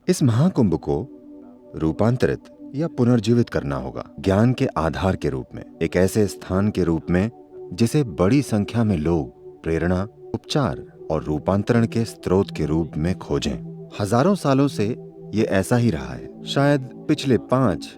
इस महाकुंभ को रूपांतरित या पुनर्जीवित करना होगा, ज्ञान के आधार के रूप में, एक ऐसे स्थान के रूप में जिसे बड़ी संख्या में लोग प्रेरणा, उपचार और रूपांतरण के स्रोत के रूप में खोजें। हजारों सालों से ये ऐसा ही रहा है। शायद पिछले 5,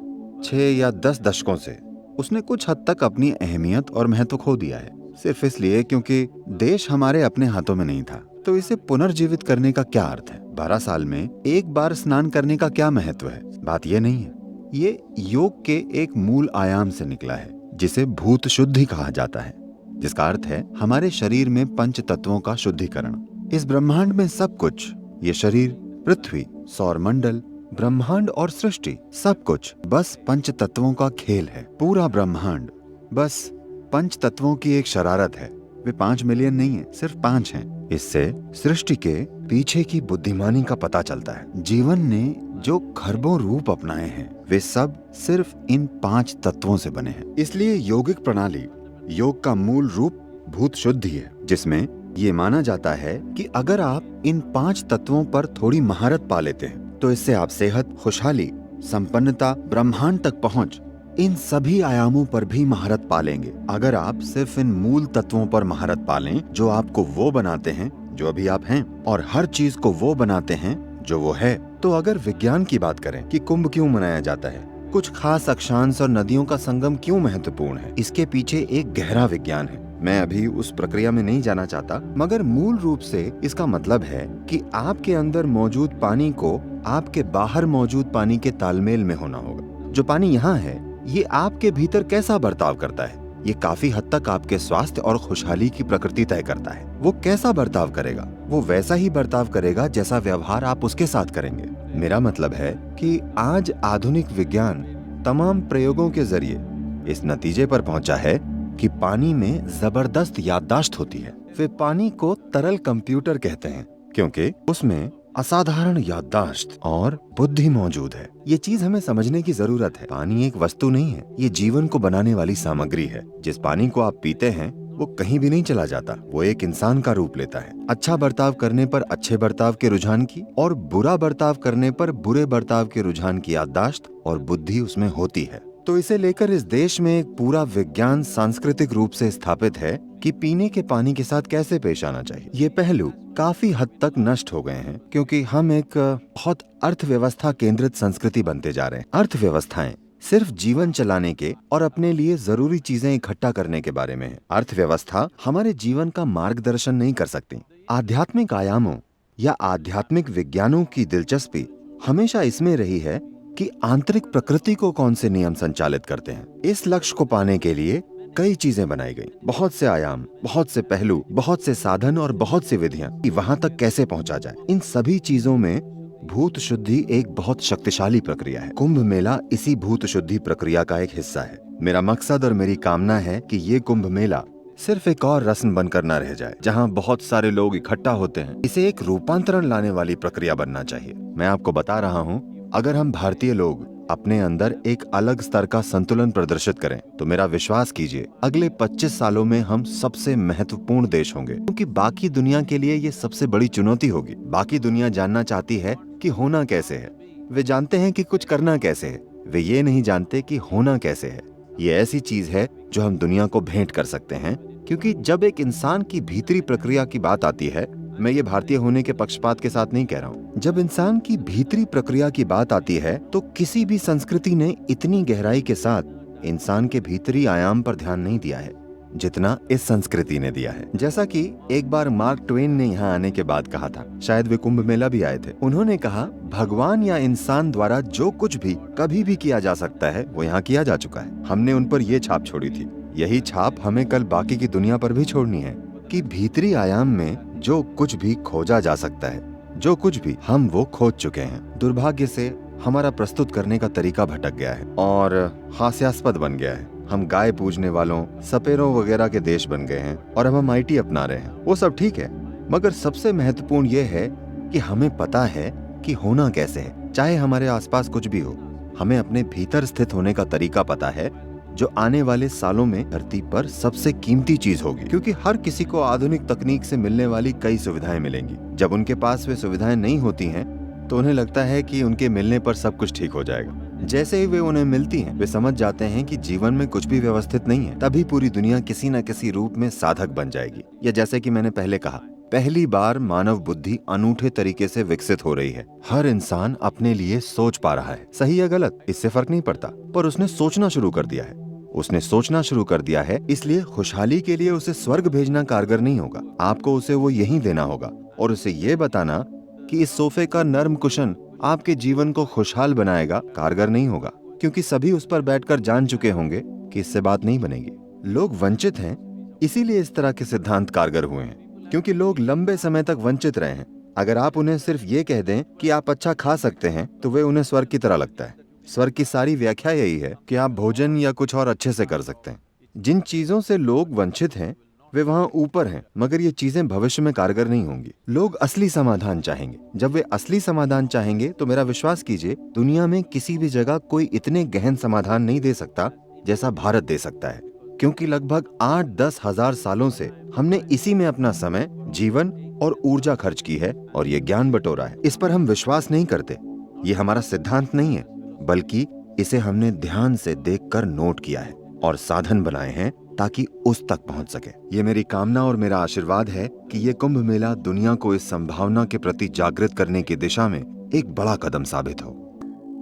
6 या 10 दशकों से उसने कुछ हद तक अपनी अहमियत और महत्व खो दिया है, सिर्फ इसलिए क्योंकि देश हमारे अपने हाथों में नहीं था। तो इसे पुनर्जीवित करने का क्या अर्थ है? 12 साल में एक बार स्नान करने का क्या महत्व है? बात ये नहीं है। ये योग के एक मूल आयाम से निकला है जिसे भूत शुद्धि कहा जाता है, जिसका अर्थ है हमारे शरीर में पंच तत्वों का शुद्धिकरण। इस ब्रह्मांड में सब कुछ, ये शरीर, पृथ्वी, सौरमंडल, ब्रह्मांड और सृष्टि, सब कुछ बस पंच तत्वों का खेल है। पूरा ब्रह्मांड बस पंच तत्वों की एक शरारत है। वे 5 मिलियन नहीं है, सिर्फ 5 हैं। इससे सृष्टि के पीछे की बुद्धिमानी का पता चलता है। जीवन ने जो खरबों रूप अपनाए हैं, वे सब सिर्फ इन 5 तत्वों से बने हैं। इसलिए यौगिक प्रणाली, योग का मूल रूप भूत शुद्धि है, जिसमें ये माना जाता है कि अगर आप इन 5 तत्वों पर थोड़ी महारत पा लेते हैं तो इससे आप सेहत, खुशहाली, संपन्नता, ब्रह्मांड तक पहुंच, इन सभी आयामों पर भी महारत पा लेंगे। अगर आप सिर्फ इन मूल तत्वों पर महारत पा लें जो आपको वो बनाते हैं जो अभी आप हैं, और हर चीज को वो बनाते हैं जो वो है। तो अगर विज्ञान की बात करें कि कुंभ क्यों मनाया जाता है, कुछ खास अक्षांश और नदियों का संगम क्यों महत्वपूर्ण है, इसके पीछे एक गहरा विज्ञान है। मैं अभी उस प्रक्रिया में नहीं जाना चाहता, मगर मूल रूप से इसका मतलब है कि आपके अंदर मौजूद पानी को आपके बाहर मौजूद पानी के तालमेल में होना होगा। जो पानी यहाँ है, ये आपके भीतर कैसा बर्ताव करता है, ये काफी हद तक आपके स्वास्थ्य और खुशहाली की प्रकृति तय करता है। वो कैसा बर्ताव करेगा, वो वैसा ही बर्ताव करेगा जैसा व्यवहार आप उसके साथ करेंगे। मेरा मतलब है कि आज आधुनिक विज्ञान तमाम प्रयोगों के जरिए इस नतीजे पर पहुंचा है कि पानी में जबरदस्त याददाश्त होती है। वे पानी को तरल कंप्यूटर कहते हैं क्योंकि उसमें असाधारण याददाश्त और बुद्धि मौजूद है। ये चीज हमें समझने की जरूरत है। पानी एक वस्तु नहीं है, ये जीवन को बनाने वाली सामग्री है। जिस पानी को आप पीते हैं वो कहीं भी नहीं चला जाता, वो एक इंसान का रूप लेता है। अच्छा बर्ताव करने पर अच्छे बर्ताव के रुझान की, और बुरा बर्ताव करने पर बुरे बर्ताव के रुझान की याददाश्त और बुद्धि उसमें होती है। तो इसे लेकर इस देश में एक पूरा विज्ञान सांस्कृतिक रूप से स्थापित है कि पीने के पानी के साथ कैसे पेश आना चाहिए। ये पहलू काफी हद तक नष्ट हो गए हैं क्योंकि हम एक बहुत अर्थव्यवस्था केंद्रित संस्कृति बनते जा रहे हैं। अर्थव्यवस्थाएं सिर्फ जीवन चलाने के और अपने लिए जरूरी चीजें इकट्ठा करने के बारे में है। अर्थव्यवस्था हमारे जीवन का मार्गदर्शन नहीं कर सकती। आध्यात्मिक आयामों या आध्यात्मिक विज्ञानों की दिलचस्पी हमेशा इसमें रही है कि आंतरिक प्रकृति को कौन से नियम संचालित करते हैं। इस लक्ष्य को पाने के लिए कई चीजें बनाई गई, बहुत से आयाम, बहुत से पहलू, बहुत से साधन और बहुत सी विधियां कि वहां तक कैसे पहुंचा जाए। इन सभी चीजों में भूत शुद्धि एक बहुत शक्तिशाली प्रक्रिया है। कुंभ मेला इसी भूत शुद्धि प्रक्रिया का एक हिस्सा है। मेरा मकसद और मेरी कामना है कि ये कुंभ मेला सिर्फ एक और रस्म बनकर न रह जाए जहां बहुत सारे लोग इकट्ठा होते हैं। इसे एक रूपांतरण लाने वाली प्रक्रिया बनना चाहिए। मैं आपको बता रहा हूँ, अगर हम भारतीय लोग अपने अंदर एक अलग स्तर का संतुलन प्रदर्शित करें तो मेरा विश्वास कीजिए अगले 25 सालों में हम सबसे महत्वपूर्ण देश होंगे, क्योंकि बाकी दुनिया के लिए ये सबसे बड़ी चुनौती होगी। बाकी दुनिया जानना चाहती है कि होना कैसे है, वे जानते हैं कि कुछ करना कैसे है, वे ये नहीं जानते कि होना कैसे है। ये ऐसी चीज है जो हम दुनिया को भेंट कर सकते हैं, क्योंकि जब एक इंसान की भीतरी प्रक्रिया की बात आती है, मैं ये भारतीय होने के पक्षपात के साथ नहीं कह रहा हूँ, जब इंसान की भीतरी प्रक्रिया की बात आती है तो किसी भी संस्कृति ने इतनी गहराई के साथ इंसान के भीतरी आयाम पर ध्यान नहीं दिया है जितना इस संस्कृति ने दिया है। जैसा कि एक बार मार्क ट्वेन ने यहाँ आने के बाद कहा था, शायद वे कुंभ मेला भी आए थे। उन्होंने कहा, भगवान या इंसान द्वारा जो कुछ भी कभी भी किया जा सकता है वो यहाँ किया जा चुका है। हमने उन पर ये छाप छोड़ी थी, यही छाप हमें कल बाकी की दुनिया पर भी छोड़नी है कि भीतरी आयाम में जो कुछ भी खोजा जा सकता है, जो कुछ भी, हम वो खोज चुके हैं। दुर्भाग्य से हमारा प्रस्तुत करने का तरीका भटक गया है और हास्यास्पद बन गया है। हम गाय पूजने वालों, सपेरों वगैरह के देश बन गए हैं और अब हम IT अपना रहे हैं। वो सब ठीक है, मगर सबसे महत्वपूर्ण ये है कि हमें पता है कि होना कैसे है। चाहे हमारे आसपास कुछ भी हो, हमें अपने भीतर स्थित होने का तरीका पता है, जो आने वाले सालों में धरती पर सबसे कीमती चीज होगी, क्योंकि हर किसी को आधुनिक तकनीक से मिलने वाली कई सुविधाएं मिलेंगी। जब उनके पास वे सुविधाएं नहीं होती हैं तो उन्हें लगता है कि उनके मिलने पर सब कुछ ठीक हो जाएगा। जैसे ही वे उन्हें मिलती हैं, वे समझ जाते हैं कि जीवन में कुछ भी व्यवस्थित नहीं है। तभी पूरी दुनिया किसी न किसी रूप में साधक बन जाएगी। या जैसे कि मैंने पहले कहा, पहली बार मानव बुद्धि अनूठे तरीके से विकसित हो रही है। हर इंसान अपने लिए सोच पा रहा है, सही या गलत इससे फर्क नहीं पड़ता, पर उसने सोचना शुरू कर दिया है। उसने सोचना शुरू कर दिया है, इसलिए खुशहाली के लिए उसे स्वर्ग भेजना कारगर नहीं होगा। आपको उसे वो यहीं देना होगा और उसे ये बताना कि इस सोफे का नर्म कुशन आपके जीवन को खुशहाल बनाएगा कारगर नहीं होगा, क्योंकि सभी उस पर बैठकर जान चुके होंगे कि इससे बात नहीं बनेगी। लोग वंचित हैं, इसीलिए इस तरह के सिद्धांत कारगर हुए हैं, क्योंकि लोग लंबे समय तक वंचित रहे हैं। अगर आप उन्हें सिर्फ ये कह दें कि आप अच्छा खा सकते हैं, तो वे उन्हें स्वर्ग की तरह लगता है। स्वर्ग की सारी व्याख्या यही है कि आप भोजन या कुछ और अच्छे से कर सकते हैं। जिन चीजों से लोग वंचित हैं, वे वहां ऊपर हैं, मगर ये चीजें भविष्य में कारगर नहीं होंगी। लोग असली समाधान चाहेंगे। जब वे असली समाधान चाहेंगे, तो मेरा विश्वास कीजिए, दुनिया में किसी भी जगह कोई इतने गहन समाधान नहीं दे सकता जैसा भारत दे सकता है, क्योंकि लगभग 8-10 हजार सालों से हमने इसी में अपना समय, जीवन और ऊर्जा खर्च की है और ये ज्ञान बटोरा है। इस पर हम विश्वास नहीं करते। ये हमारा सिद्धांत नहीं है, बल्कि इसे हमने ध्यान से देखकर नोट किया है और साधन बनाए हैं ताकि उस तक पहुंच सके। ये मेरी कामना और मेरा आशीर्वाद है कि ये कुंभ मेला दुनिया को इस संभावना के प्रति जागृत करने की दिशा में एक बड़ा कदम साबित हो।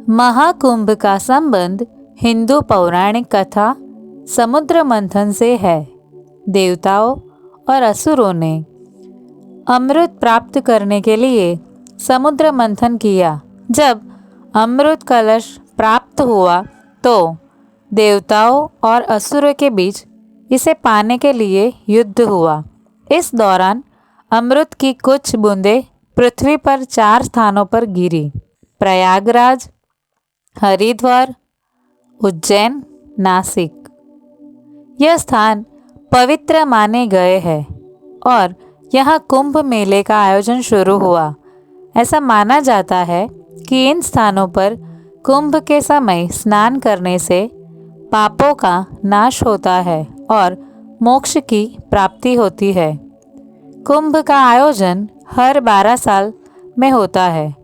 महाकुंभ का संबंध हिंदू पौराणिक कथा समुद्र मंथन से है। देवताओं और असुरों ने अमृत प्राप्त करने के लिए समुद्र मंथन किया। जब अमृत कलश प्राप्त हुआ तो देवताओं और असुरों के बीच इसे पाने के लिए युद्ध हुआ। इस दौरान अमृत की कुछ बूंदें पृथ्वी पर 4 स्थानों पर गिरी: प्रयागराज, हरिद्वार, उज्जैन, नासिक। यह स्थान पवित्र माने गए हैं और यहाँ कुंभ मेले का आयोजन शुरू हुआ। ऐसा माना जाता है कि इन स्थानों पर कुंभ के समय स्नान करने से पापों का नाश होता है और मोक्ष की प्राप्ति होती है। कुंभ का आयोजन हर 12 साल में होता है,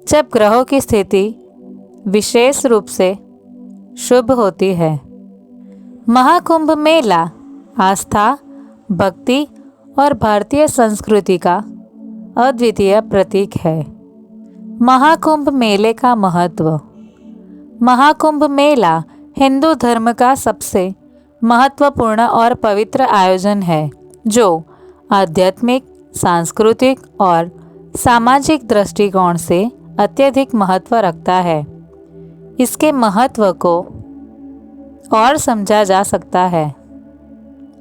जब ग्रहों की स्थिति विशेष रूप से शुभ होती है। महाकुंभ मेला आस्था, भक्ति और भारतीय संस्कृति का अद्वितीय प्रतीक है। महाकुंभ मेले का महत्व। महाकुंभ मेला हिंदू धर्म का सबसे महत्वपूर्ण और पवित्र आयोजन है, जो आध्यात्मिक, सांस्कृतिक और सामाजिक दृष्टिकोण से अत्यधिक महत्व रखता है। इसके महत्व को और समझा जा सकता है।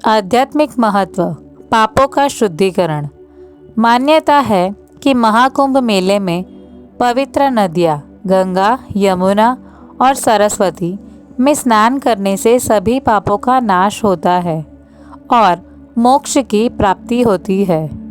आध्यात्मिक महत्व। पापों का शुद्धिकरण। मान्यता है कि महाकुंभ मेले में पवित्र नदियाँ गंगा, यमुना और सरस्वती में स्नान करने से सभी पापों का नाश होता है और मोक्ष की प्राप्ति होती है।